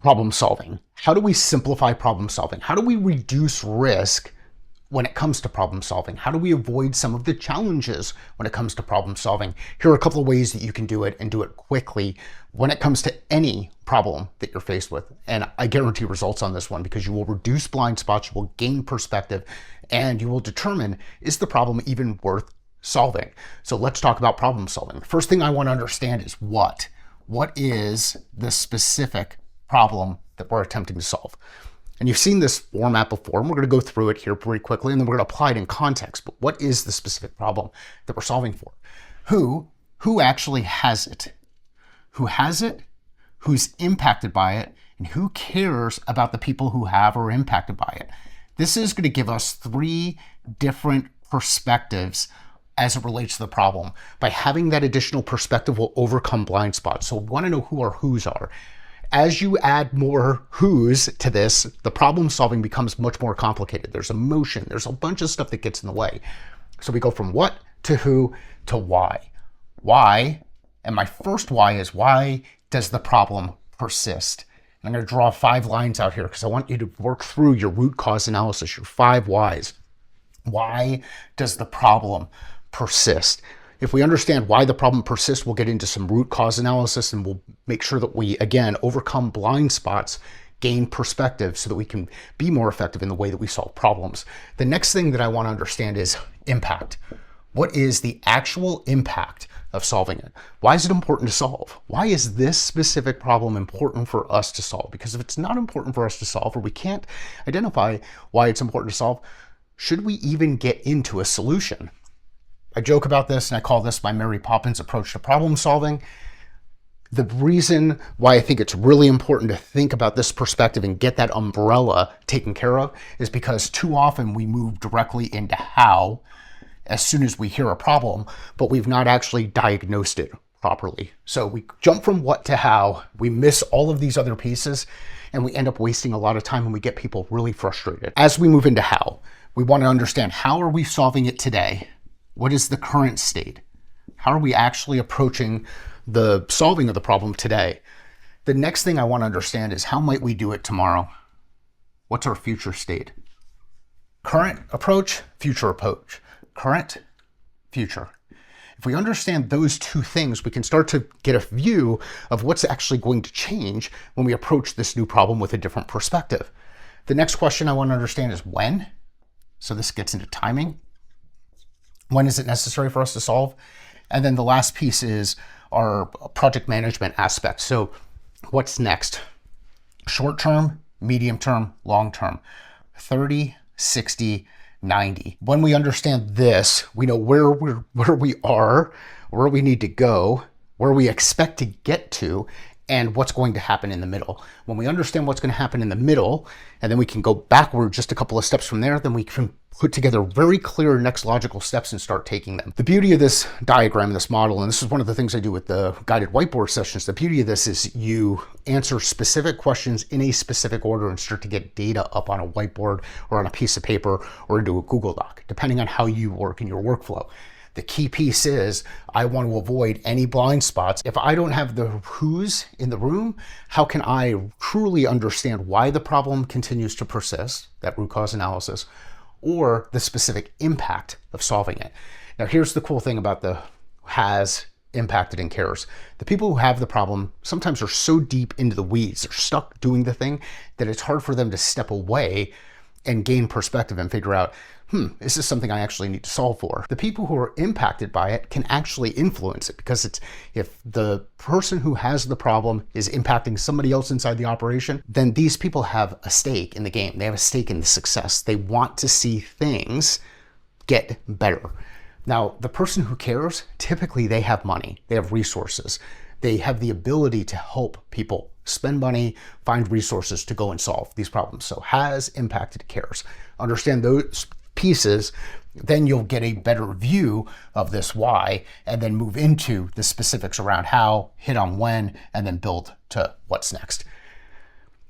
Problem solving. How do we simplify problem solving? How do we reduce risk when it comes to problem solving? How do we avoid some of the challenges when it comes to problem solving? Here are a couple of ways that you can do it and do it quickly when it comes to any problem that you're faced with. And I guarantee results on this one because you will reduce blind spots, you will gain perspective, and you will determine, is the problem even worth solving? So let's talk about problem solving. The first thing I want to understand is what? What is the specific problem that we're attempting to solve? And you've seen this format before, and we're going to go through it here pretty quickly, and then we're going to apply it in context. But what is the specific problem that we're solving for? Who actually has it? Who has it? Who's impacted by it? And who cares about the people who have or are impacted by it? This is going to give us three different perspectives as it relates to the problem. By having that additional perspective, we'll overcome blind spots. So we want to know who our who's are. As you add more who's to this, the problem solving becomes much more complicated. There's emotion, there's a bunch of stuff that gets in the way. So we go from what to who to why. Why, and my first why is, why does the problem persist? And I'm going to draw 5 lines out here because I want you to work through your root cause analysis, your 5 whys. Why does the problem persist? If we understand why the problem persists, we'll get into some root cause analysis and we'll make sure that we, again, overcome blind spots, gain perspective so that we can be more effective in the way that we solve problems. The next thing that I want to understand is impact. What is the actual impact of solving it? Why is it important to solve? Why is this specific problem important for us to solve? Because if it's not important for us to solve, or we can't identify why it's important to solve, should we even get into a solution? I joke about this and I call this my Mary Poppins approach to problem solving. The reason why I think it's really important to think about this perspective and get that umbrella taken care of is because too often we move directly into how as soon as we hear a problem, but we've not actually diagnosed it properly. So we jump from what to how, we miss all of these other pieces, and we end up wasting a lot of time and we get people really frustrated. As we move into how, we want to understand, how are we solving it today? What is the current state? How are we actually approaching the solving of the problem today? The next thing I want to understand is, how might we do it tomorrow? What's our future state? Current approach, future approach. Current, future. If we understand those two things, we can start to get a view of what's actually going to change when we approach this new problem with a different perspective. The next question I want to understand is when. So this gets into timing. When is it necessary for us to solve? And then the last piece is our project management aspect. So what's next? Short term, medium term, long term. 30, 60, 90. When we understand this, we know where we are, where we need to go, where we expect to get to, and what's going to happen in the middle. When we understand what's going to happen in the middle, and then we can go backward just a couple of steps from there, then we can put together very clear next logical steps and start taking them. The beauty of this diagram, this model, and this is one of the things I do with the guided whiteboard sessions, the beauty of this is you answer specific questions in a specific order and start to get data up on a whiteboard or on a piece of paper or into a Google Doc, depending on how you work in your workflow. The key piece is, I want to avoid any blind spots. If I don't have the who's in the room, how can I truly understand why the problem continues to persist, that root cause analysis, or the specific impact of solving it? Now, here's the cool thing about the has, impacted, and cares. The people who have the problem sometimes are so deep into the weeds, they're stuck doing the thing, that it's hard for them to step away and gain perspective and figure out, is this something I actually need to solve for? The people who are impacted by it can actually influence it, because it's, if the person who has the problem is impacting somebody else inside the operation, then these people have a stake in the game. They have a stake in the success. They want to see things get better. Now, the person who cares, typically they have money, they have resources. They have the ability to help people spend money, find resources to go and solve these problems. So has, impacted, cares. Understand those pieces, then you'll get a better view of this why, and then move into the specifics around how, hit on when, and then build to what's next.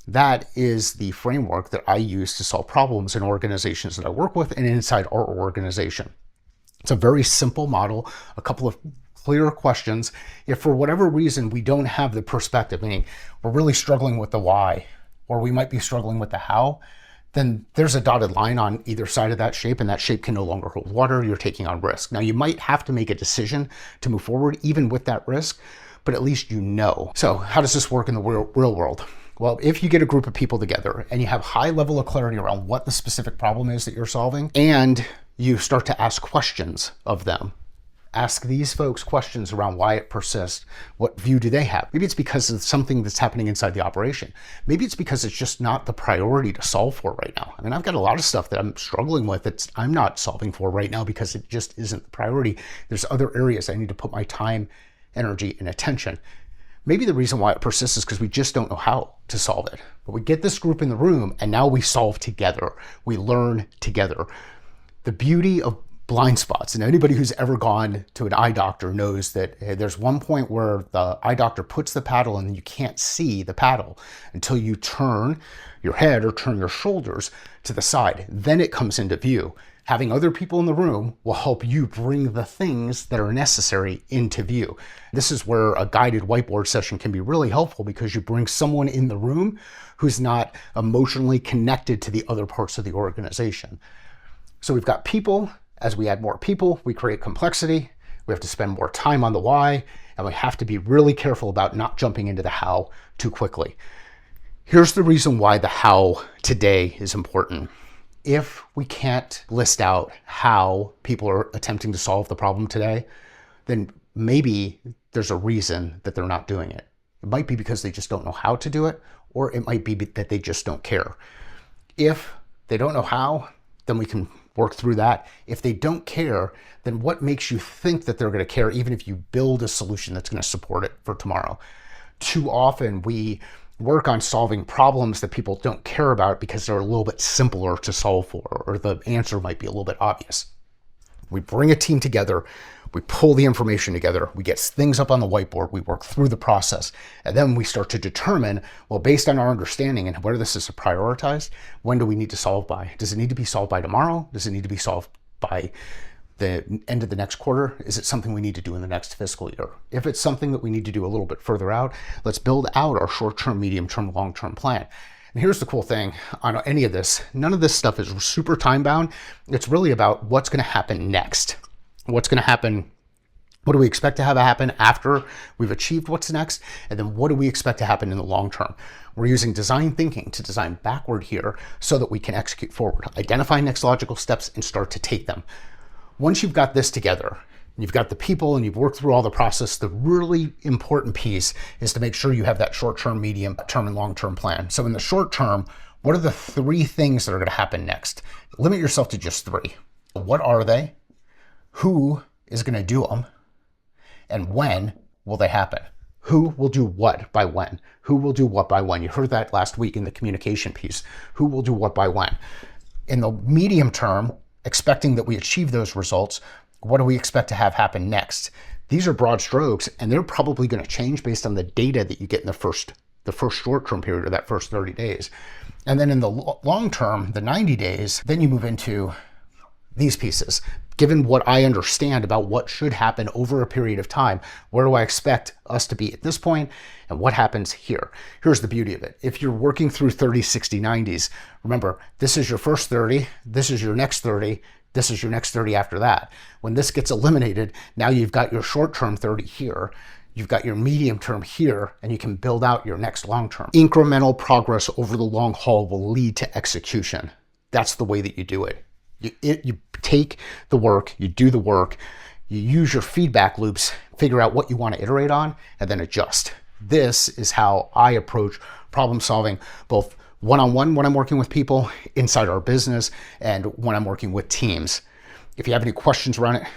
That is the framework that I use to solve problems in organizations that I work with and inside our organization. It's a very simple model, a couple of clear questions. If for whatever reason we don't have the perspective, meaning we're really struggling with the why, or we might be struggling with the how, then there's a dotted line on either side of that shape, and that shape can no longer hold water. You're taking on risk. Now, you might have to make a decision to move forward, even with that risk, but at least you know. So how does this work in the real world? Well, if you get a group of people together and you have high level of clarity around what the specific problem is that you're solving, and you start to ask questions of them, ask these folks questions around why it persists. What view do they have? Maybe it's because of something that's happening inside the operation. Maybe it's because it's just not the priority to solve for right now. I mean, I've got a lot of stuff that I'm struggling with that I'm not solving for right now because it just isn't the priority. There's other areas I need to put my time, energy, and attention. Maybe the reason why it persists is because we just don't know how to solve it. But we get this group in the room and now we solve together. We learn together. The beauty of blind spots, and anybody who's ever gone to an eye doctor knows that there's one point where the eye doctor puts the paddle and you can't see the paddle until you turn your head or turn your shoulders to the side. Then it comes into view. Having other people in the room will help you bring the things that are necessary into view. This is where a guided whiteboard session can be really helpful, because you bring someone in the room who's not emotionally connected to the other parts of the organization. So we've got people. As we add more people, we create complexity. We have to spend more time on the why, and we have to be really careful about not jumping into the how too quickly. Here's the reason why the how today is important. If we can't list out how people are attempting to solve the problem today, then maybe there's a reason that they're not doing it. It might be because they just don't know how to do it, or it might be that they just don't care. If they don't know how, then we can work through that. If they don't care, then what makes you think that they're going to care, even if you build a solution that's going to support it for tomorrow? Too often we work on solving problems that people don't care about because they're a little bit simpler to solve for, or the answer might be a little bit obvious. We bring a team together, we pull the information together, we get things up on the whiteboard, we work through the process, and then we start to determine, well, based on our understanding and where this is prioritized, when do we need to solve by? Does it need to be solved by tomorrow? Does it need to be solved by the end of the next quarter? Is it something we need to do in the next fiscal year? If it's something that we need to do a little bit further out, let's build out our short-term, medium-term, long-term plan. And here's the cool thing on any of this. None of this stuff is super time-bound. It's really about what's going to happen next. What's going to happen? What do we expect to have happen after we've achieved what's next? And then what do we expect to happen in the long term? We're using design thinking to design backward here so that we can execute forward, identify next logical steps and start to take them. Once you've got this together, you've got the people and you've worked through all the process, the really important piece is to make sure you have that short-term, medium-term, and long-term plan. So in the short term, what are the 3 things that are going to happen next? Limit yourself to just 3. What are they? Who is going to do them? And when will they happen? Who will do what by when? Who will do what by when? You heard that last week in the communication piece. Who will do what by when? In the medium term, expecting that we achieve those results, what do we expect to have happen next? These are broad strokes, and they're probably going to change based on the data that you get in the first short-term period, or that first 30 days. And then in the long term, the 90 days, then you move into these pieces. Given what I understand about what should happen over a period of time, where do I expect us to be at this point, and what happens here? Here's the beauty of it. If you're working through 30, 60, 90s, remember, this is your first 30, this is your next 30, this is your next 30 after that. When this gets eliminated, now you've got your short-term 30 here, you've got your medium-term here, and you can build out your next long-term. Incremental progress over the long haul will lead to execution. That's the way that you do it. You take the work, you do the work, you use your feedback loops, figure out what you want to iterate on, and then adjust. This is how I approach problem solving, both one-on-one when I'm working with people inside our business and when I'm working with teams. If you have any questions around it,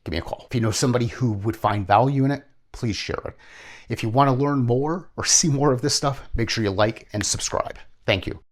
give me a call. If you know somebody who would find value in it, please share it. If you want to learn more or see more of this stuff, make sure you like and subscribe. Thank you.